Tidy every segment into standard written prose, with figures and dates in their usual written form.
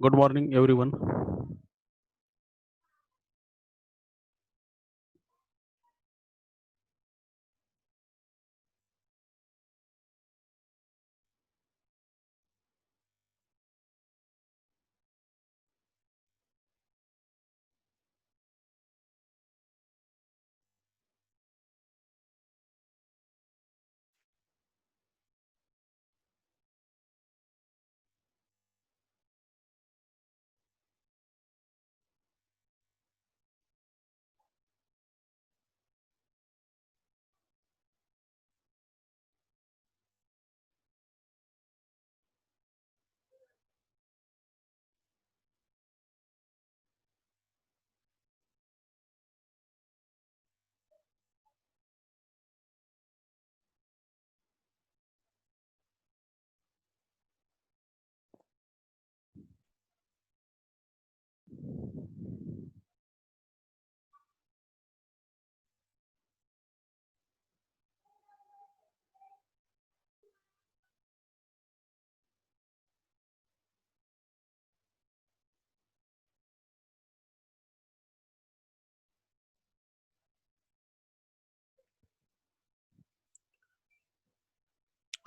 Good morning, everyone.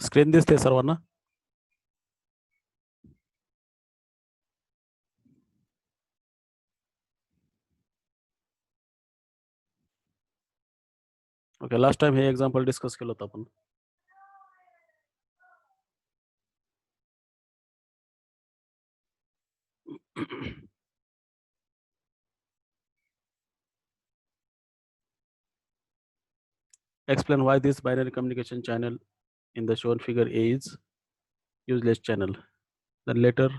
Screen दिसते सर्वांना. Okay, last time हे example discuss केलं होतं आपण. Explain why this binary communication channel in the shown figure is useless channel. Then later,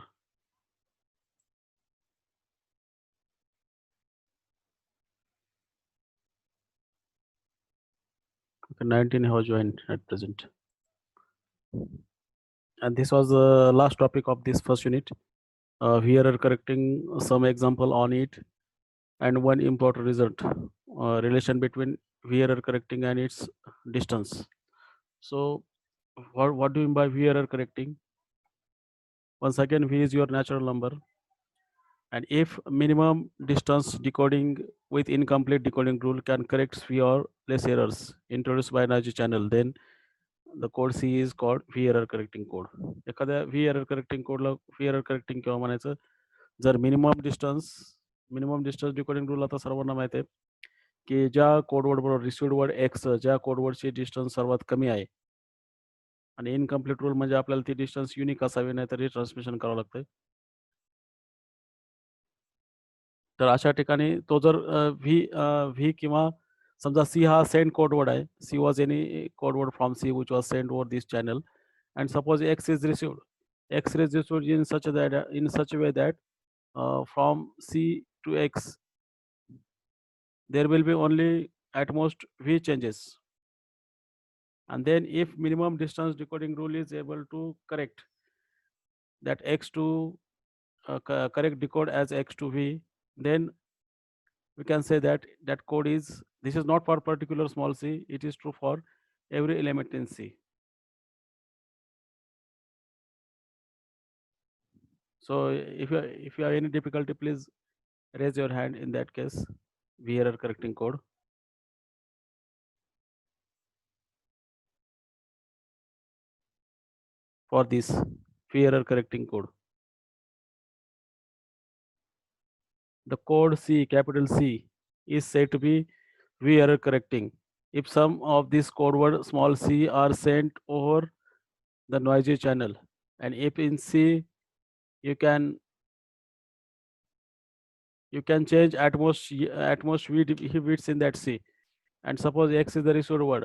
okay, 19 have joined at present. And this was the last topic of this first unit. Here are correcting some example on it and one important result, relation between VRR correcting and its distance. So what do you mean by VRR correcting? Once again, V is your natural number, and if minimum distance decoding with incomplete decoding rule can correct V or less errors introduced by energy channel, then the code C is called V error correcting code. एखाद्या V error correcting कोडला V error correcting केव्हा म्हणायचं, जर minimum distance decoding rule आता सर्वांना माहिती आहे की ज्या कोडवर्ड बरोबर रिसिव्ड वर्ड एक्स ज्या कोडवर्डची डिस्टन्स सर्वात कमी आहे आणि इनकम्प्लीट रूल म्हणजे आपल्याला ती डिस्टन्स युनिक असावी, नाही तर ट्रान्समिशन करावं लागतं. तर अशा ठिकाणी तो जर व्ही किंवा समजा सी हा सेंड कोडवर्ड आहे, C was any codeword from C which was send over this channel, and suppose x is received in such a way that from C to X there will be only at most V changes, and then if minimum distance decoding rule is able to correct that X to correct decode as X to V, then we can say that that code is, this is not for particular small c, it is true for every element in C. So if you have any difficulty, please raise your hand. In that case, V error correcting code. For this V error correcting code, the code C, capital C, is said to be V error correcting if some of these code word small c are sent over the noisy channel, and if in C you can change at most V bits in that C, and suppose X is the received word,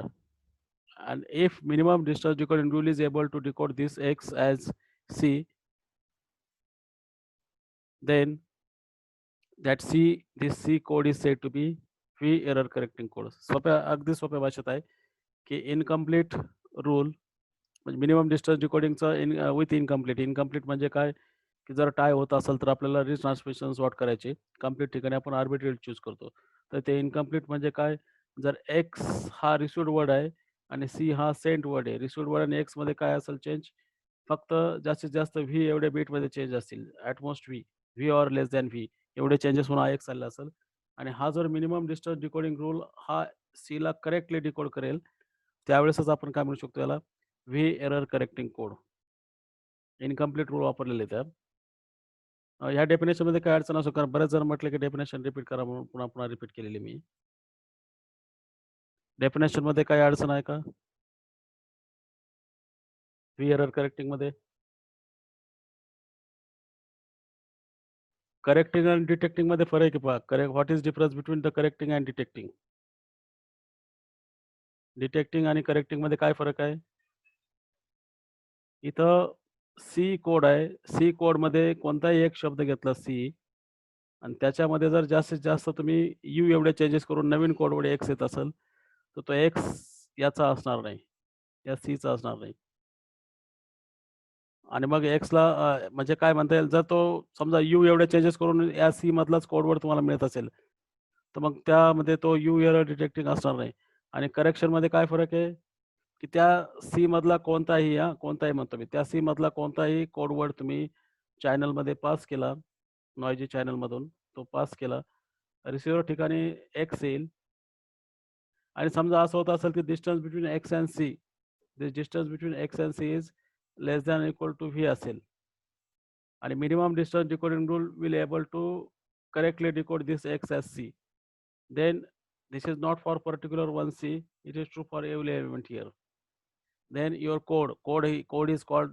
and if minimum distance decoding rule is able to decode this X as C, then that this C code is said to be V error correcting code. अगदी सोप्या भाषेत आहे की incomplete rule म्हणजे minimum distance डिकोडिंगचा with incomplete म्हणजे काय, की जर टाय होत असेल तर आपल्याला रिट्रान्समिशन सॉर्ट करायचे, कम्प्लीट ठिकाणी आपण आर्बिट्रेट चूज करतो. तर ते इनकम्प्लीट म्हणजे काय, जर एक्स हा रिसिव्ड वर्ड आहे आणि सी हा सेंट वर्ड आहे, रिसिव्ड वर्ड आणि एक्स मध्ये काय असेल चेंज, फक्त जास्तीत जास्त व्ही एवढे बीटमध्ये चेंज असतील, at most V or less than V एवढे चेंजेस होऊन IX चालला असेल आणि हा जर मिनिमम डिस्टन्स डिकोडिंग रूल हा सीला करेक्टली डिकोड करेल, त्यावेळेसच आपण काय म्हणू शकतो याला V error correcting code. Incomplete rule वापरलेले त्यात. ह्या डेफिनेशनमध्ये काय अडचण असो, कारण बरेच जण म्हटले की डेफिनेशन रिपीट करा म्हणून पुन्हा पुन्हा रिपीट केलेली मी. डेफिनेशनमध्ये काही अडचण आहे का व्ही एरर करेक्टिंगमध्ये? करेक्टिंग आणि डिटेक्टिंगमध्ये फरक आहे पहा. What is difference between the correcting and detecting? Detecting आणि करेक्टिंगमध्ये काय फरक आहे? इथं सी कोड आहे. सी कोडमध्ये कोणताही एक शब्द घेतला सी आणि त्याच्यामध्ये जर जास्तीत जास्त तुम्ही यू एवढे चेंजेस करून नवीन कोडमध्ये एक्स येत असेल, तर तो एक्स याचा असणार नाही, या सीचा असणार नाही. आणि मग एक्सला म्हणजे काय म्हणता येईल, जर तो समजा यू एवढे चेंजेस करून या सी मधलाच कोडवर्ड तुम्हाला मिळत असेल, तर मग त्यामध्ये तो यू एरर डिटेक्टिंग असणार नाही. आणि करेक्शनमध्ये काय फरक आहे, की त्या सी मधला कोणताही कोणताही म्हणतो मी, त्या सी मधला कोणताही कोडवर्ड तुम्ही चॅनलमध्ये पास केला, नॉयजी चॅनलमधून तो पास केला, रिसिव्हर ठिकाणी एक्स येईल. आणि समजा असं होत असेल की distance between X and C, this distance between X and C is less than equal to V असेल आणि minimum distance decoding rule will able to correctly decode this x as c, then this is not for particular one c, it is true for every element here. Then your code is called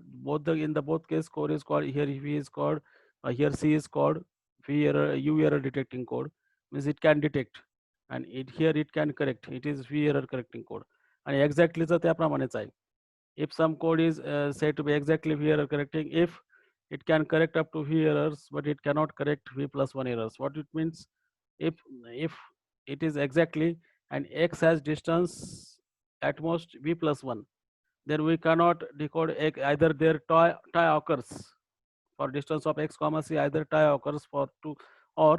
in the both case code is called, here v is called, here c is called v error u error detecting code, means it can detect, and here it can correct, it is v error correcting code. आणि एक्झॅक्टलीच त्याप्रमाणेच आहे. If some code is said to be exactly v error correcting, if it can correct up to v errors but it cannot correct v plus 1 errors. What it means, if it is exactly and x has distance at most v plus 1, then we cannot decode x, either their tie occurs for distance of x comma c, either tie occurs for 2, or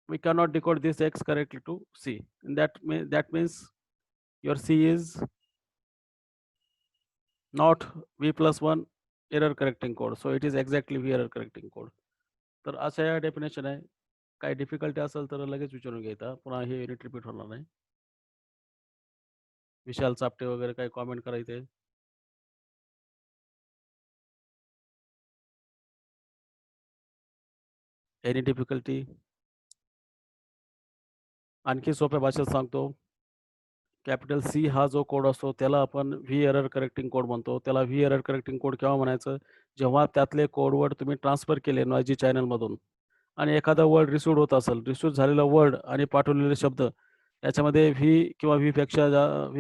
we cannot decode this x correctly to c. And that means your c is not v plus 1 error correcting code, so it is exactly v error correcting code. तर अशा या definition आहे. काही difficulty असेल तर लगेच विचारून घ्यायचा, पुन्हा हे युनिट रिपीट होणार नाही. विशाल चापटे वगैरे काही कॉमेंट करायचे? Any difficulty? आणखी सोप्या भाषेत सांगतो. कॅपिटल सी हा जो कोड असतो त्याला आपण व्ही एरर करेक्टिंग कोड म्हणतो. त्याला व्ही एरर करेक्टिंग कोड केव्हा म्हणायचं, जेव्हा त्यातले कोडवर्ड तुम्ही ट्रान्सफर केले नॉयजी चॅनलमधून आणि एखादा वर्ड रिसीव्ड होत असेल, रिसीव्ह झालेला वर्ड आणि पाठवलेले शब्द याच्यामध्ये व्ही किंवा व्ही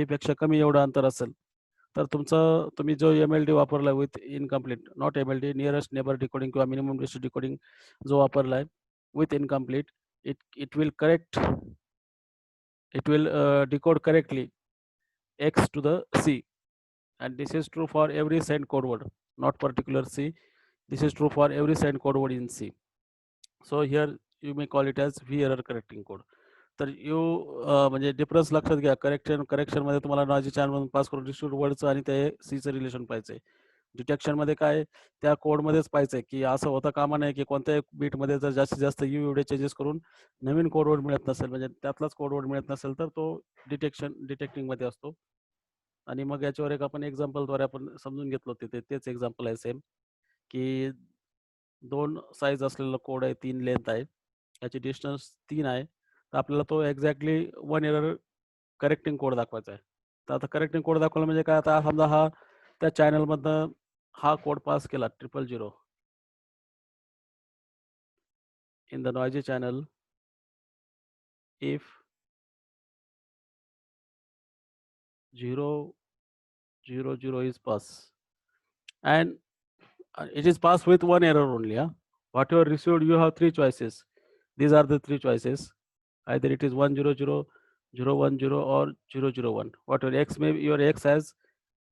पेक्षा कमी एवढं अंतर असेल, तर तुम्ही जो MLD वापरला with incomplete, not MLD, nearest neighbour decoding किंवा मिनिमम डिस्टन्स डिकोडिंग जो वापरला आहे with incomplete, it will correct, it will decode correctly x to the c, and this is true for every send code word, not particular c, this is true for every send code word in c. So here you may call it as v error correcting code. तर म्हणजे difference लक्षात घ्या. करेक्शनमध्ये तुम्हाला नॉयजी चॅनलमधून pass करून distribute वर्डचं आणि ते सीचं relation पाहिजे. डिटेक्शनमध्ये काय, त्या कोडमध्येच पाहिजे की असं होता कामा नाही की कोणत्याही बीटमध्ये जर जास्तीत जास्त यू एवढे चेंजेस करून नवीन कोडवर्ड मिळत नसेल, म्हणजे त्यातलाच कोडवर्ड मिळत नसेल, तर तो डिटेक्टिंगमध्ये असतो. आणि मग याच्यावर एक आपण एक्झाम्पलद्वारे आपण समजून घेतलं होते, तेच एक्झाम्पल आहे सेम, की 2 साईज असलेला कोड आहे, 3 लेंथ आहे, याची डिस्टन्स 3 आहे, तर आपल्याला तो एक्झॅक्टली 1 एरर करेक्टिंग कोड दाखवायचा आहे. तर आता करेक्टिंग कोड दाखवला म्हणजे काय, आता समजा हा त्या चॅनलमधनं हा कोड पास केला 000 in the noisy channel, if 000 is pass and it is passed with 1 error only. Whatever received, you have 3 choices. These are the 3 choices. Either it is 100, 010, or 001. Whatever x may be, your x has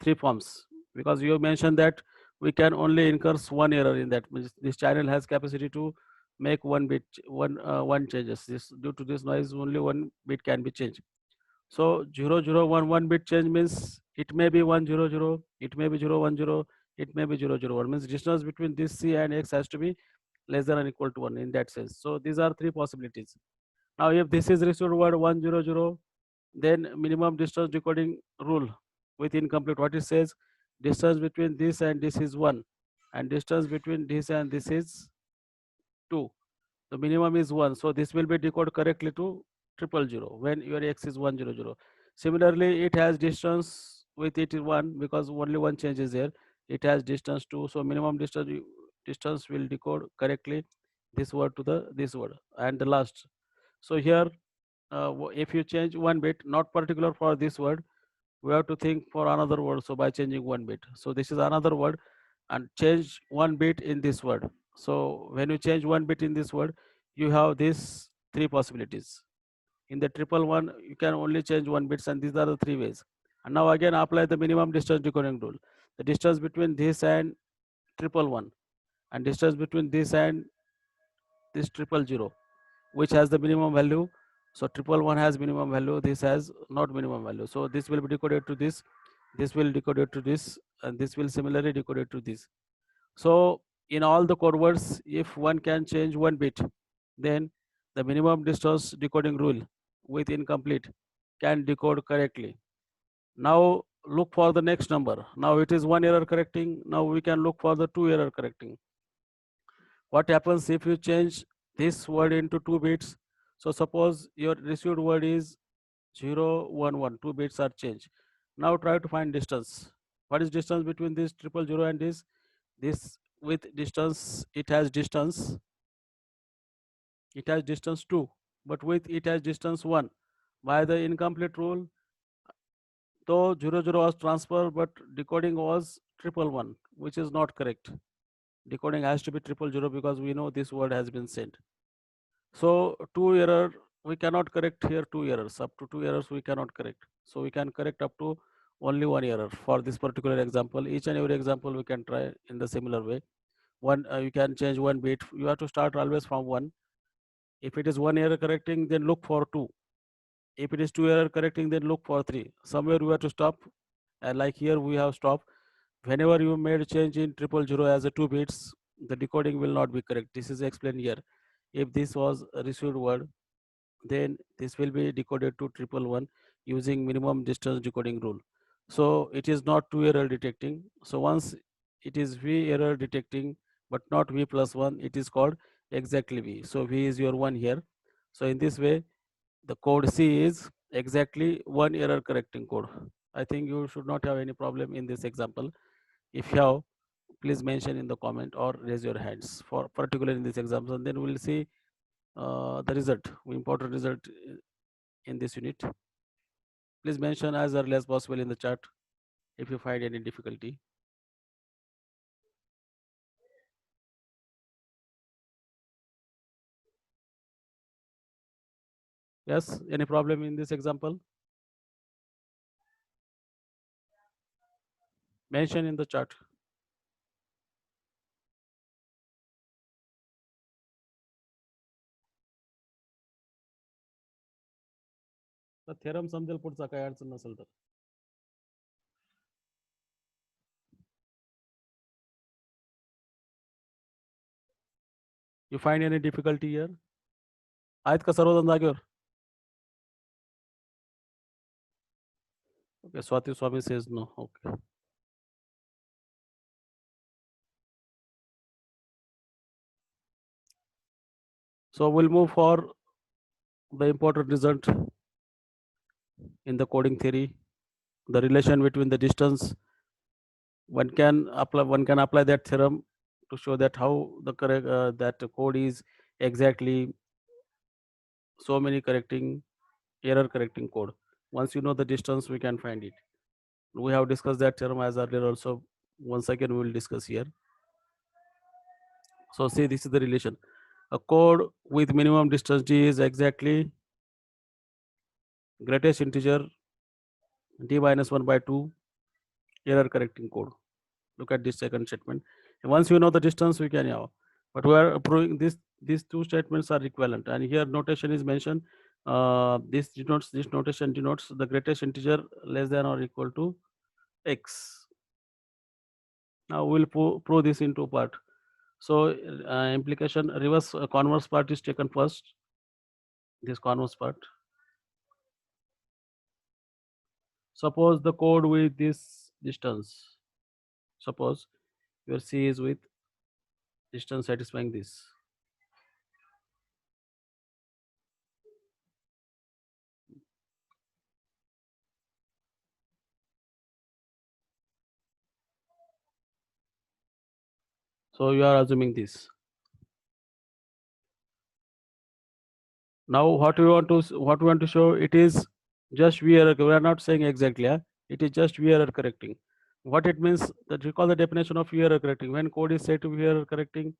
3 forms, because you mentioned that we can only incur 1 error in that. This channel has capacity to make one changes. Due to this noise, only 1 bit can be changed. So 0011 bit change means it may be 100, it may be 010, it may be 0, 0, 1. Means distance between this C and X has to be less than or equal to 1 in that sense. So these are three possibilities. Now if this is received word 1, 0, 0, then minimum distance decoding rule with incomplete, what it says, distance between this and this is 1 and distance between this and this is 2. The minimum is 1, so this will be decoded correctly to 000 when your X is 100. Similarly, it has distance with it is 1 because only one change is there. It has distance 2, so minimum distance will decode correctly this word to the this word. And the last, so here if you change one bit, not particular for this word, we have to think for another word. So by changing one bit, so this is another word, and change one bit in this word. So when you change one bit in this word, you have these three possibilities. In the triple one, you can only change one bits, and these are the three ways. And now again apply the minimum distance decoding rule. The distance between this and triple one, and distance between this and this 000, which has the minimum value. So triple one has minimum value, this has not minimum value. So this will be decoded to this will decoded to this, and this will similarly decoded to this. So in all the code words, if one can change one bit, then the minimum distance decoding rule with incomplete can decode correctly. Now look for the next number. Now it is one error correcting. Now we can look for the two error correcting. What happens if you change this word into 2 bits? So suppose your received word is 0, 1, 1, 2 bits are changed. Now try to find distance. What is distance between this 000 and this? This with distance, it has distance 2, but with it has distance 1. By the incomplete rule, though 00 was transferred, but decoding was 111, which is not correct. Decoding has to be 000 because we know this word has been sent. So two error, we cannot correct here two errors. Up to two errors we cannot correct. So we can correct up to only one error for this particular example. Each and every example we can try in the similar way. One you can change one bit. You have to start always from 1. If it is one error correcting, then look for 2. If it is 2 error correcting, then look for 3. Somewhere we have to stop. And like here we have stopped. Whenever you made a change in 000 as a 2 bits, the decoding will not be correct. This is explained here. If this was a received word, then this will be decoded to 111 using minimum distance decoding rule. So it is not 2 error detecting. So once it is V error detecting, but not V plus 1, it is called exactly V. So V is your 1 here. So in this way, the code C is exactly one error correcting code. I think you should not have any problem in this example. If you have, please mention in the comment or raise your hands for particular in this example, and then we'll see the result, important result in this unit. Please mention as early as possible in the chat if you find any difficulty. Yes, any problem in this example? Mention in the chat. The theorem समजेल पुढचा काय अडचण नसेल तर. You find any difficulty here? आहेत का सर्वजण जागेवर? Okay, Swati Swami says no. Okay. So we'll move for the important result in the coding theory, the relation between the distance. One can apply that theorem to show that how the correct that code is exactly so many correcting error correcting code. Once you know the distance, we can find it. We have discussed that theorem as earlier also. Once again, we will discuss here. So see, this is the relation. A code with minimum distance d is exactly greatest integer d minus 1 by 2 error correcting code. Look at this second statement. And once you know the distance, we can have. But we are proving this. These two statements are equivalent, and here notation is mentioned. This notation denotes the greatest integer less than or equal to x. Now we'll prove this into part. So implication reverse converse part is taken first. This converse part. Suppose the code with this distance. Suppose your C is with distance satisfying this. So you are assuming this. Now what we want to show, it is just V error. We are not saying exactly. It is just V error correcting. What it means, that recall the definition of V error correcting. When code is set to V error correcting,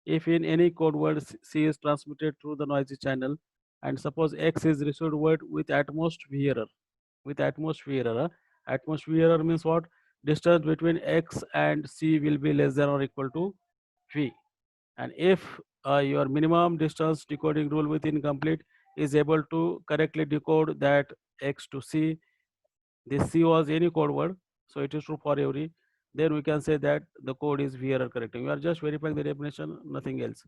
if in any code word C is transmitted through the noisy channel, and suppose X is received word with at most V error, with at most V error. At most V error means what? Distance between X and C will be less than or equal to V. And if your minimum distance decoding rule with incomplete is able to correctly decode that X to C, this C was any code word, so it is true for every, then we can say that the code is V error correcting. We are just verifying the definition, nothing else.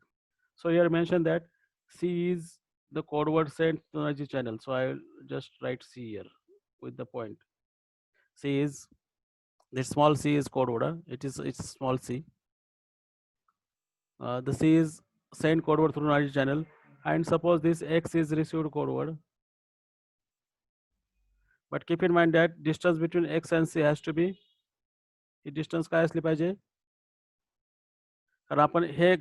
So here mentioned that C is the code word sent to the energy channel. So I will just write C here with the point. C is, this small c is code word. It's small c. The C is sent code word through NRG channel, and suppose this X is received code word. But keep in mind that distance between X and C has to be, he distance काय असली पाहिजे, कारण आपण हे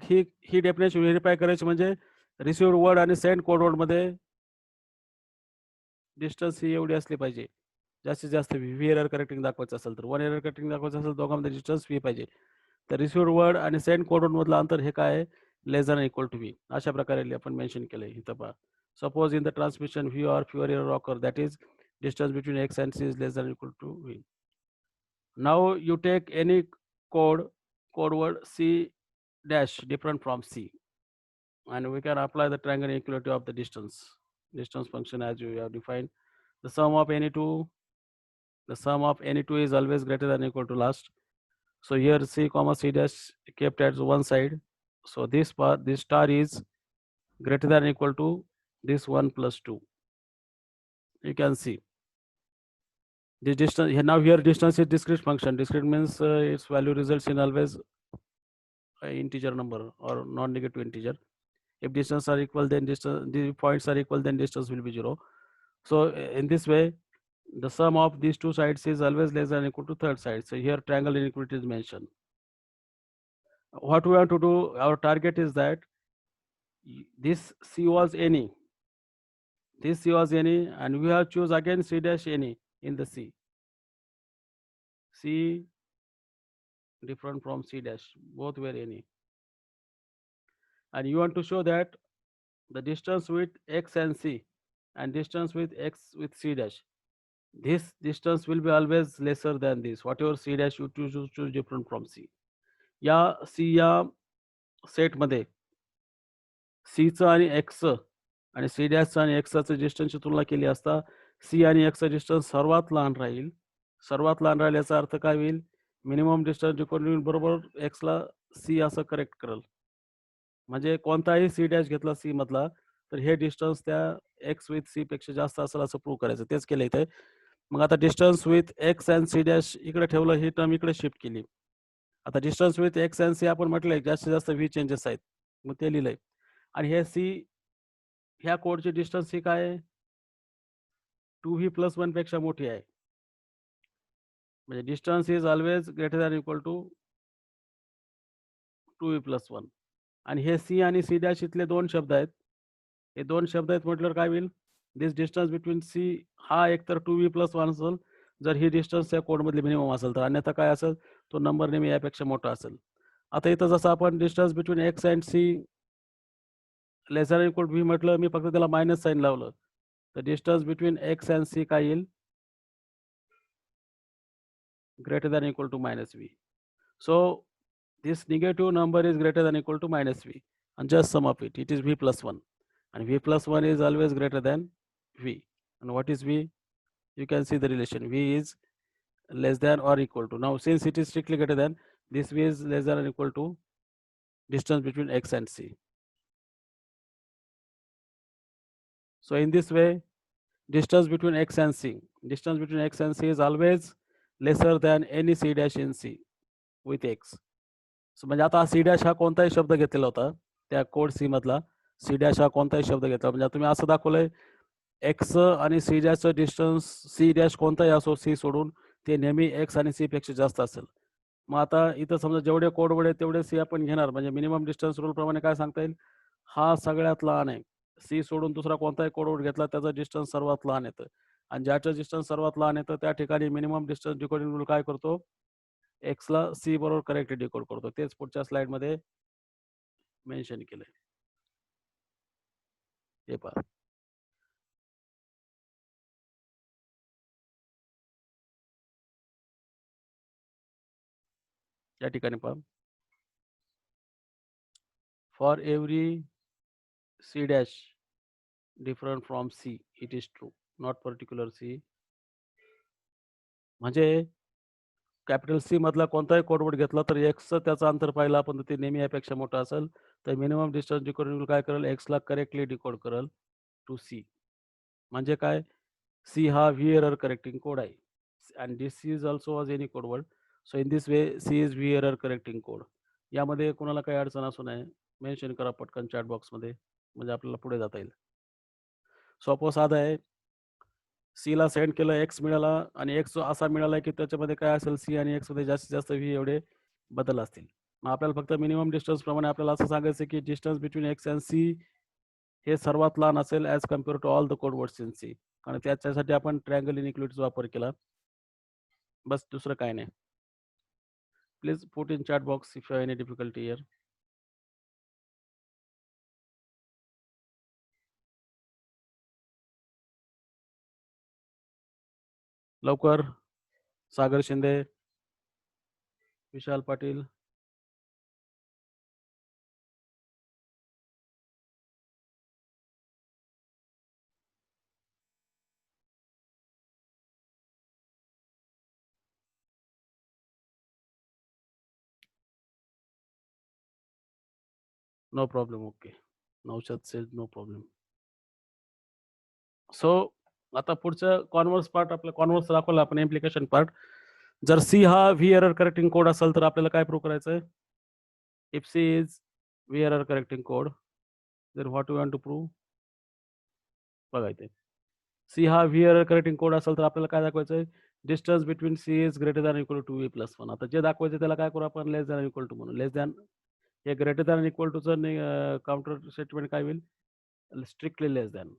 ही definition verify करायची म्हणजे received word आणि send code word मध्ये डिस्टन्स ही एवढी असली पाहिजे. जास्तीत जास्त व्ही एरर करेक्टिंग दाखवायचं असेल तर, वन एरर करेक्टिंग दाखवायचं असेल दोघांमध्ये डिस्टन्स व्ही पाहिजे. तर रिसिव्ड वर्ड आणि सेंड कोड वर्ड मधलं अंतर हे काय आहे, लेस दॅन इक्वल टू व्ही. अशा प्रकारे आपण मेन्शन केलंय इथं पहा. Suppose in the transmission V or fewer error occur, that is distance between X and C is less than or equal to V. Now you take any code word C dash different from C, and we can apply the triangle inequality of the distance function as you have defined. The sum of any two is always greater than or equal to last. So here C comma C dash kept at one side. So this star is greater than or equal to this 1 plus 2. You can see this distance here. Now here distance is discrete function. Discrete means its value results in always integer number or non-negative integer. If distance are equal, then the points are equal, then distance will be 0. So in this way, the sum of these two sides is always less than or equal to third side. So here triangle inequality is mentioned. What we want to do, our target is that this C was any, and we have choose again C dash any in the C. C different from C dash, both were any. And you want to show that the distance with X and C and distance with X with C dash, this distance will be always lesser than this, whatever C dash you choose different from C. या C या set मध्ये C चं आणि X आणि C dash आणि X चं डिस्टन्सची तुलना केली असता C आणि X चं डिस्टन्स सर्वात लहान राहील. सर्वात लहान राहील याचा अर्थ काय होईल, मिनिमम डिस्टन्स डिकोडिंग बरोबर X ला C असं करेक्ट करेल. म्हणजे कोणताही C डॅश घेतला C मधला तर हे डिस्टन्स त्या X विथ C पेक्षा जास्त असेल असं प्रूव्ह करायचं. तेच केलं इथे. मग आता distance with X and C dash इकडे ठेवलं, ही टर्म इकडे शिफ्ट केली. आता distance with X and C आपण म्हटलंय जास्तीत जास्त V चेंजेस आहेत, मग ते लिहिलंय. आणि हे C ह्या कोडची डिस्टन्स ही काय आहे, 2V+1 पेक्षा मोठी आहे. म्हणजे distance is always greater than equal to 2V+1. आणि हे C आणि C डॅश इथले दोन शब्द आहेत. हे दोन शब्द आहेत म्हटल्यावर काय होईल, दिस डिस्टन्स बिटवीन C हा एकतर 2V+1 असेल जर ही डिस्टन्स या कोडमधली मिनिमम असेल तर, अन्यथा काय असेल, तो नंबर नेहमी यापेक्षा मोठा असेल. आता इथं जसं आपण distance between X and C less than equal to V म्हटलं, मी फक्त त्याला मायनस साईन लावलं, तर distance between X and C काय येईल, greater than equal to minus V. So this negative number is greater than equal to minus V, and just sum of it, it is V+1, and V+1 is always greater than V. And what is V? You can see the relation, V is less than or equal to. Now since it is strictly greater than, This v is less than or equal to distance between x and c. So in this way, distance between x and c is always lesser than any c dash in c with x. So म्हणजे आता C dash हा कोणताही शब्द घेतलेला होता त्या code C मधला. C dash हा कोणताही शब्द घेतला म्हणजे तुम्ही असं दाखवलंय एक्स आणि सी डॅशचं डिस्टन्स सी डॅश कोणताही असो सी सोडून ते नेहमी एक्स आणि सी पेक्षा जास्त असेल. मग आता इथं समजा जेवढे कोड वड तेवढे सी आपण घेणार म्हणजे मिनिमम डिस्टन्स रूल प्रमाणे काय सांगता येईल, हा सगळ्यात लहान आहे. सी सोडून दुसरा कोणताही कोड वड घेतला त्याचं डिस्टन्स सर्वात लहान येतं आणि ज्याचं डिस्टन्स सर्वात लहान येतं त्या ठिकाणी मिनिमम डिस्टन्स डिकोडिंग रूल काय करतो, एक्सला सी बरोबर करेक्ट डिकोड करतो. तेच पुढच्या स्लाइडमध्ये मेन्शन केलंय. हे पहा या ठिकाणी पहा, for every C dash different from C it is true, not particular C. म्हणजे कॅपिटल सी मधला कोणताही कोडवर्ड घेतला तर एक्सचं त्याचं अंतर पाहिलं आपण तर ते नेहमी यापेक्षा मोठं असेल तर मिनिमम डिस्टन्स डिकोडिंग काय करेल, एक्सला करेक्टली डिकोड करेल टू सी. म्हणजे काय, सी हा व्ही एरर करेक्टिंग कोड आहे and this is also was any codeword. So in this way C is V error correcting code. यामध्ये कोणाला काही अडचण असू नये मेन्शन करा पटकन चॅट बॉक्समध्ये म्हणजे आपल्याला पुढे जाता येईल. सोपं साधं आहे. सीला सेंड केलं, एक्स मिळाला आणि एक्स असा मिळाला की त्याच्यामध्ये काय असेल सी आणि एक्समध्ये जास्तीत जास्त व्ही एवढे बदल असतील. मग आपल्याला फक्त मिनिमम डिस्टन्स प्रमाणे आपल्याला असं सांगायचं की distance between X and C हे सर्वात लहान असेल as compare to all the codewords in C. आणि त्याच्यासाठी आपण ट्रायंगल इनइक्वालिटीचा वापर केला, बस दुसरं काय नाही. Please put in chat box if you have any difficulty here. लवकर. Sagar Shinde, Vishal Patil. No problem. Okay. Naushad says no problem. So आता पुढचं कॉन्व्हर्स पार्ट आपलं कॉन्व्हर्स दाखवलं आपण इम्प्लिकेशन पार्ट. जर सी हा व्ही एरर करेक्टिंग कोड असेल तर आपल्याला काय प्रूव्ह करायचं आहे, if C is V error correcting code तर what you want to prove. बघा इथे सी हा व्ही एरर करेक्टिंग कोड असेल तर आपल्याला काय दाखवायचं आहे, distance between C is greater than equal to V plus one. आता जे दाखवायचं त्याला काय करू आपण, लेस दॅन इक्वल टू म्हणून. लेस दॅन हे ग्रेटर दॅन इक्वल टूचं काउंटर स्टेटमेंट काय होईल, स्ट्रिक्टली लेस दॅन.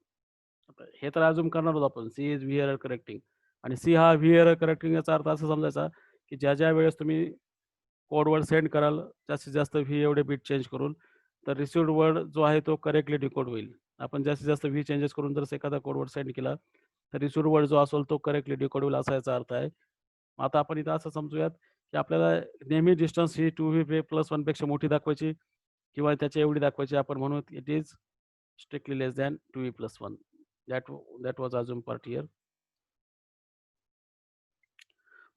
हे तर अजून करणार होतो आपण, C is V error correcting आणि सी हा व्ही एरर करेक्टिंग याचा अर्थ असं समजायचा की ज्या ज्या वेळेस तुम्ही कोडवर्ड सेंड कराल जास्तीत जास्त व्ही एवढे बीट चेंज करून तर रिसिव्ड वर्ड जो आहे तो करेक्टली डिकोड होईल. आपण जास्तीत जास्त व्ही चेंजेस करून जर एखादा कोडवर्ड सेंड केला तर रिसिव्ड वर्ड जो असेल तो करेक्टली डिकोड होईल असा याचा अर्थ आहे. आता आपण इथं असं समजूयात की आपल्याला नेहमी डिस्टन्स ही टू व्ही प्लस वन पेक्षा मोठी दाखवायची किंवा त्याच्या एवढी दाखवायची. आपण म्हणू it is strictly less than two V plus one. That was अजून पार्ट हिअर.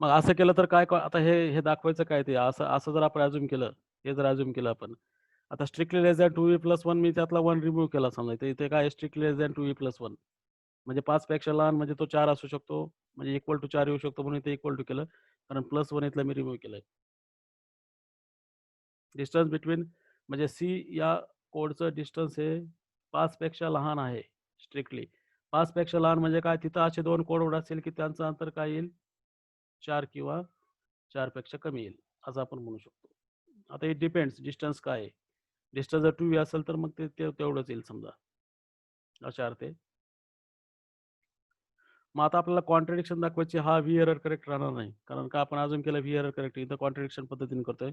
मग असं केलं तर काय आता हे हे दाखवायचं काय ते असं असं जर आपण अजूम केलं, हे जर अजूम केलं आपण आता strictly less than two V plus one मी त्यातला वन रिमूव्ह केला समजा तर इथे काय strictly less than two V plus one म्हणजे 5 पेक्षा लहान म्हणजे तो 4 असू शकतो म्हणजे इक्वल टू 4 येऊ शकतो म्हणून इथे इक्वल टू केलं कारण प्लस वन इथलं मी रिमूव्ह केलंय. डिस्टन्स बिटवीन म्हणजे सी या कोडचं डिस्टन्स हे 5 पेक्षा लहान आहे. स्ट्रिक्टली 5 पेक्षा लहान म्हणजे काय, तिथं असे दोन कोड असेल की त्यांचं अंतर काय येईल 4 किंवा 4 पेक्षा कमी येईल असं आपण म्हणू शकतो. आता इट डिपेंड्स डिस्टन्स काय आहे. डिस्टन्स जर 2 असेल तर मग ते तेवढंच येईल समजा, अशा अर्थे. मग आता आपल्याला कॉन्ट्रडिक्शन दाखवायची, हा व्ही एरर करेक्ट राहणार नाही कारण का आपण अजून केलं व्ही एरर करेक्ट, इथं कॉन्ट्रडिक्शन पद्धतीने करतोय.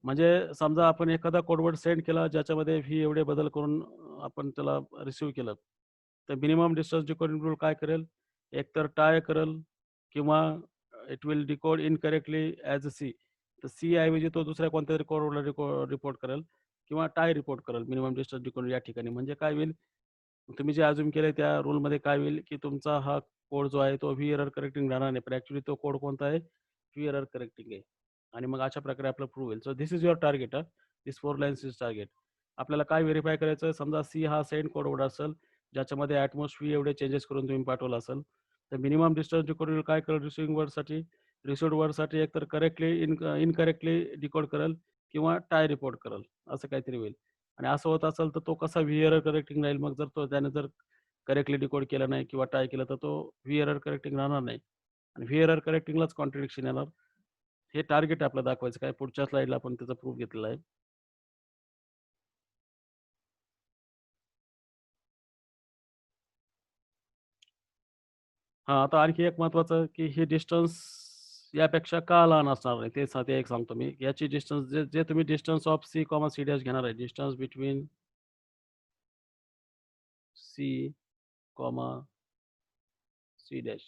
म्हणजे समजा आपण एखादा कोडवर्ड सेंड केला ज्याच्यामध्ये व्ही एवढे बदल करून आपण त्याला रिसिव्ह केलं तर मिनिमम डिस्टन्स डिकोडिंग रूल काय करेल, एकतर टाय करेल किंवा it will decode incorrectly as a C. तर सी ऐवजी तो दुसऱ्या कोणत्या तरी कोडवर्डला रिपोर्ट करेल किंवा टाय रिपोर्ट करेल मिनिमम डिस्टन्स डिकोड या ठिकाणी. म्हणजे काय होईल, तुम्ही जे अज्युम केले त्या रूलमध्ये काय होईल की तुमचा हा कोड जो आहे तो व्ही एरर करेक्टिंग राहणार नाही पण ॲक्च्युली तो कोड कोणता आहे, व्ही एरर करेक्टिंग आहे. आणि मग अशा प्रकारे आपलं प्रूव्ह होईल. So this is your target. This 4 lines is target. आपल्याला काय व्हेरीफाय करायचं, समजा सी हा सेंड कोड वर्ड असेल ज्याच्यामध्ये ॲटमॉस व्ही एवढे चेंजेस करून तुम्ही पाठवला असेल, तर मिनिमम डिस्टन्स डिकोड काय करेल रिसिव्हिंग वर्डसाठी, रिसिव्ड वर्डसाठी एकतर करेक्टली इनकरेक्टली डिकोड करेल किंवा टाय रिपोर्ट करेल, असं काहीतरी होईल. आणि असं होत असेल तर तो कसा व्ही एरर करेक्टिंग राहील. मग जर तो त्याने जर करेक्टली डिकोड केला नाही किंवा टाय केलं तर तो व्ही एरर करेक्टिंग राहणार नाही आणि व्ही एरर करेक्टिंगलाच कॉन्ट्रडिक्शन येणार. हे टार्गेट आपलं दाखवायचं काय. पुढच्या स्लाइडला आपण त्याचा प्रूफ घेतलेला आहे. हां, आता आणखी एक महत्त्वाचं की हे डिस्टन्स यापेक्षा का लहान असणार नाही ते एक सांगतो मी. याची डिस्टन्स जे जे तुम्ही distance of C comma C dash घेणार आहे, distance between C comma C dash,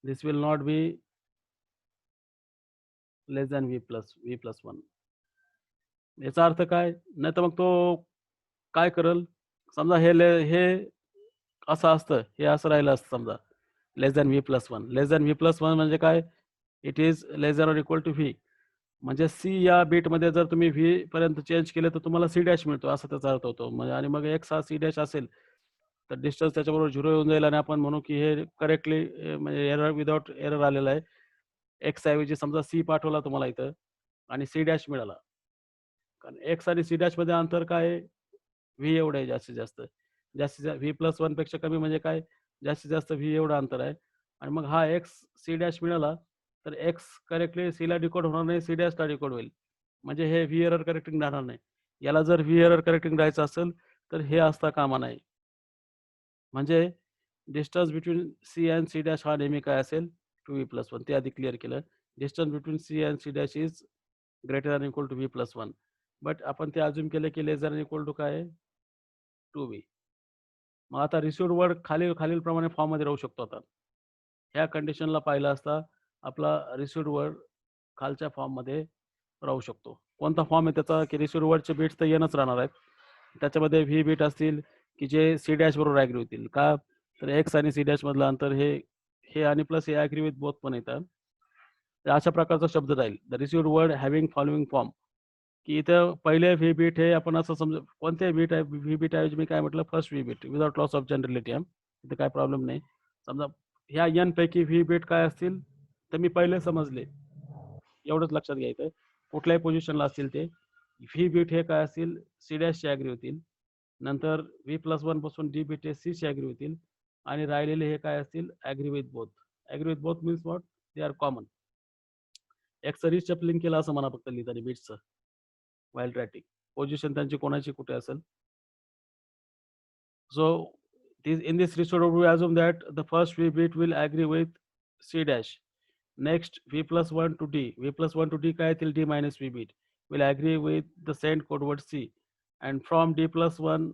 this will not be less than V plus 1. याचा अर्थ काय? नाहीतर मग तो काय करेल, समजा हे असं असतं, हे असं राहिलं असतं समजा less than V plus 1. Less than V plus 1 म्हणजे काय? It is less than or equal to V. म्हणजे सी या बिटमध्ये जर तुम्ही व्ही पर्यंत चेंज केले तर तुम्हाला सी डॅश मिळतो, असा त्याचा अर्थ होतो. म्हणजे आणि मग एक्स हा सी डॅश असेल तर डिस्टन्स त्याच्याबरोबर 0 येऊन जाईल आणि आपण म्हणू की हे करेक्टली म्हणजे एरर विदाऊट एरर आलेलं आहे. एक्स ऐवजी समजा सी पाठवला तुम्हाला इथं आणि सी डॅश मिळाला. कारण एक्स आणि सी डॅशमध्ये अंतर काय आहे? व्ही एवढं आहे जास्तीत जास्त. जास्तीत जास्त व्ही प्लस 1 पेक्षा कमी म्हणजे काय? जास्तीत जास्त व्ही एवढं अंतर आहे. आणि मग हा एक्स सी डॅश मिळाला तर एक्स करेक्टली सीला डिकोड होणार नाही, सी डॅशला डिकोड होईल. म्हणजे हे व्ही एरर करेक्टिंग राहणार नाही. याला जर व्ही एरर करेक्टिंग राहायचं असेल तर हे असता कामा नये. म्हणजे distance between C and C dash हा नेहमी काय असेल? 2v+1. ते आधी क्लिअर केलं. Distance between C and C dash is greater than equal to v+1. But आपण ते अज्युम केलं की लेस दॅन इक्वल टू काय आहे? 2v. मग आता रिसिव्हड वर्ड खालीलप्रमाणे फॉर्ममध्ये राहू शकतो आता. ह्या कंडिशनला पाहिलं असता आपला रिसिव्हड वर्ड खालच्या फॉर्ममध्ये राहू शकतो. कोणता फॉर्म आहे त्याचा? की रिसिव्हड वर्डचे बिट्स तर येणच राहणार आहेत. त्याच्यामध्ये व्ही बीट असतील की जे सी डॅश बरोबर ॲग्री होतील. का? तर एक्स आणि सी डॅश मधलं अंतर हे हे आणि प्लस हे ॲग्री विथ बोथ पण येतात. तर अशा प्रकारचा शब्द राहील. The received word having following form, की इथं पहिले व्ही बीट हे आपण असं समजा कोणते बीट आहे, व्ही बीट ऐवजी मी काय म्हटलं first V bit without loss of generality. इथं काय प्रॉब्लेम नाही. समजा ह्या एन पैकी व्ही बीट काय असतील तर मी पहिले समजले, एवढंच लक्षात घ्यायचं. कुठल्याही पोझिशनला असतील ते व्ही बीट हे काय असतील सी डॅशचे ॲग्री होतील. नंतर व्ही प्लस 1 पासून डी बीट हे सीचे ॲग्री होतील आणि राहिलेले हे काय असतील agree with both. Agree with both means what? They are common. एक्सचं रिशफलिंग केलं असं म्हणा फक्त लिहिताना बीट्सचं while writing. पोझिशन त्यांची कोणाची कुठे असेल. So in this result we assume that the first V bit will agree with C dash. Next V plus 1 to D. V plus 1 to D काय till D minus V bit will agree with the send code word C. And from D plus 1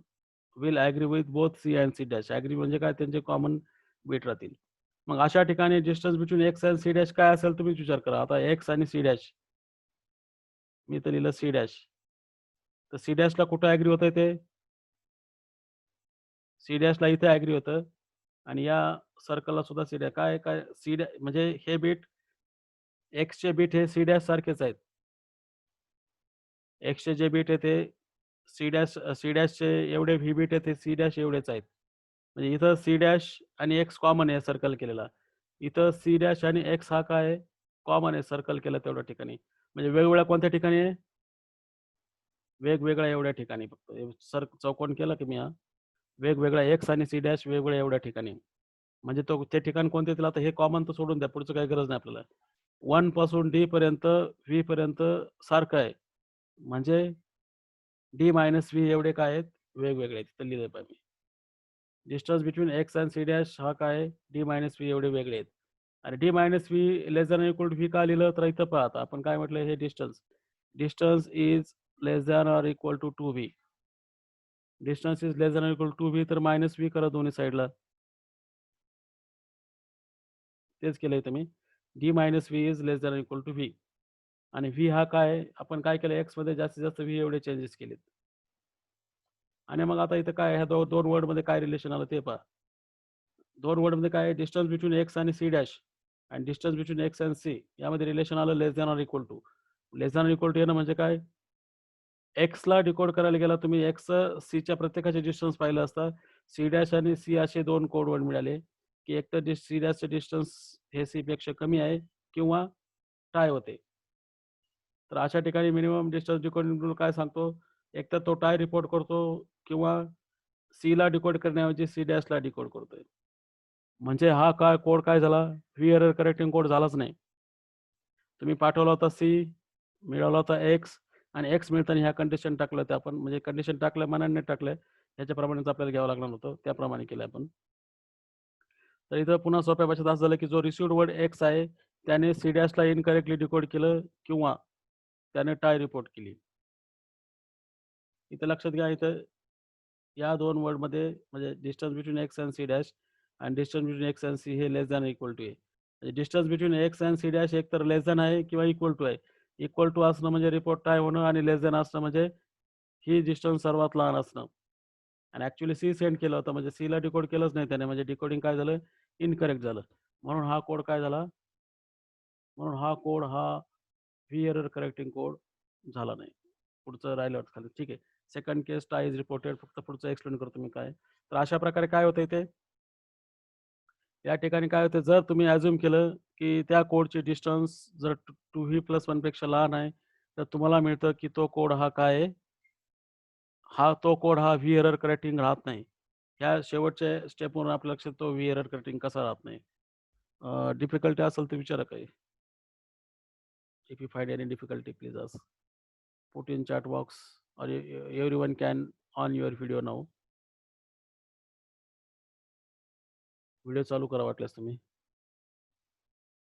will agree with both C and C dash. Agree म्हणजे काय? त्यांचे common bit राहतील. मग अशा ठिकाणी distance between X आणि C dash काय असेल तुम्हीच विचार करा. आता एक्स आणि सी डॅश, मी तर लिहिलं सी डॅश. तर सी डॅशला कुठं ॲग्री होतंय ते? सी डॅशला इथे ॲग्री होतं आणि या सर्कलला सुद्धा सी डॅश काय काय सी डॅश म्हणजे हे बीट एक्सचे बीट हे सी डॅश सारखेच आहेत. एक्सचे जे बीट आहे ते सी डॅशचे एवढे व्ही बीट आहे ते सी डॅश एवढेच आहेत. म्हणजे इथं सी डॅश आणि एक्स कॉमन आहे सर्कल केलेला. इथं सी डॅश आणि एक्स हा काय आहे? कॉमन आहे सर्कल केला तेवढ्या ठिकाणी. म्हणजे वेगवेगळ्या कोणत्या ठिकाणी आहे? वेगवेगळ्या एवढ्या ठिकाणी. फक्त सर चौकोन केला की मी हा वेगवेगळ्या एक्स आणि सी डॅश वेगवेगळ्या एवढ्या ठिकाणी. म्हणजे तो ते ठिकाण कोणते तिला आता हे कॉमन तर सोडून द्या, पुढचं काही गरज नाही आपल्याला. 1 पासून डी पर्यंत व्ही पर्यंत सारखं आहे. म्हणजे डी मायनस व्ही एवढे काय आहेत? वेगवेगळे आहेत. तिथं लिहिलंय पहा मी. Distance between X and C dash हा काय आहे? डी मायनस व्ही एवढे वेगळे आहेत. आणि D minus V less than equal to V का लिहिलं? तर इथं पहा आता आपण काय म्हटलं हे distance is less than or equal to 2v. Distance is less than equal to V तर मायनस व्ही करा दोन्ही साईडला. तेच केलं इथं मी. D minus V is less than equal to V. आणि व्ही हा काय आहे? आपण काय केलं एक्समध्ये जास्तीत जास्त व्ही एवढे चेंजेस केलेत. आणि मग आता इथं काय ह्या दोन वर्डमध्ये काय रिलेशन आलं ते पहा. दोन वर्डमध्ये काय डिस्टन्स बिटवीन एक्स आणि C dash and distance between X and C यामध्ये रिलेशन आलं less than or equal to. Less than or equal to येणं म्हणजे काय? एक्सला डिकोड करायला गेला तुम्ही एक्स सीच्या प्रत्येकाचे डिस्टन्स पाहिलं असता. सी डॅश आणि सी असे 2 कोडवर्ड मिळाले, की एक तर सी डॅशचे डिस्टन्स हे सी पेक्षा कमी आहे किंवा टाय होते. तर अशा ठिकाणी मिनिमम डिस्टन्स डिकोडिंग रूल काय सांगतो? एक तर तो टाय रिपोर्ट करतो किंवा सीला डिकोड करण्याऐवजी सी डॅशला डिकोड करतोय. म्हणजे हा काय कोड काय झाला? व्ही एरर करेक्टिंग कोड झालाच नाही. तुम्ही पाठवला होता सी, मिळवला होता एक्स आणि एक्स मिळताना ह्या कंडिशन टाकल्या होत्या आपण, म्हणजे कंडिशन टाकल्या मनाने टाकल्या, ह्याच्याप्रमाणेच आपल्याला घ्यावं लागणार होतं, त्याप्रमाणे केलं आपण. तर इथं पुन्हा सोप्या भाषेत असं झालं की जो रिसिव्ड वर्ड एक्स आहे त्याने सी डॅशला इनकरेक्टली डिकोड केलं किंवा त्याने टाय रिपोर्ट केली. इथं लक्षात घ्या, इथं या 2 वर्डमध्ये म्हणजे distance between X and C dash आणि distance between X and C हे लेस दॅन इक्वल टू आहे. म्हणजे distance between X and C dash एक तर लेस दॅन आहे किंवा इक्वल टू आहे. इक्वल टू असणं म्हणजे रिपोर्ट टाय होणं आणि लेस दॅन असणं म्हणजे ही डिस्टन्स सर्वात लहान असणं. आणि ॲक्च्युअली सी सेंड केलं होतं म्हणजे सीला डिकोड केलंच नाही त्याने, म्हणजे डिकोडिंग काय झालं? इनकरेक्ट झालं. म्हणून हा कोड काय झाला? म्हणून हा कोड हा व्ही एरर करेक्टिंग कोड झाला नाही. पुढचं राहिलं वाटतं खाली. ठीक आहे. Second case tie is reported. फक्त पुढचं एक्सप्लेन करतो मी काय. तर अशा प्रकारे काय होतं इथे? या ठिकाणी काय होतं, जर तुम्ही अझ्युम केलं की त्या कोडची डिस्टन्स जर 2v+1 पेक्षा लहान आहे, तर तुम्हाला मिळतं की तो कोड हा काय आहे? तो कोड हा व्ही एरर करेक्टिंग राहत नाही. ह्या शेवटच्या स्टेपवरून आपल्या लक्षात तो व्ही एरर करेक्टिंग कसा राहत नाही. डिफिकल्टी असेल तर विचारा काही. If you find any difficulty, please ask. Put in chat box or everyone can on your video now. Video चालू करा वाटल्यास तुम्ही.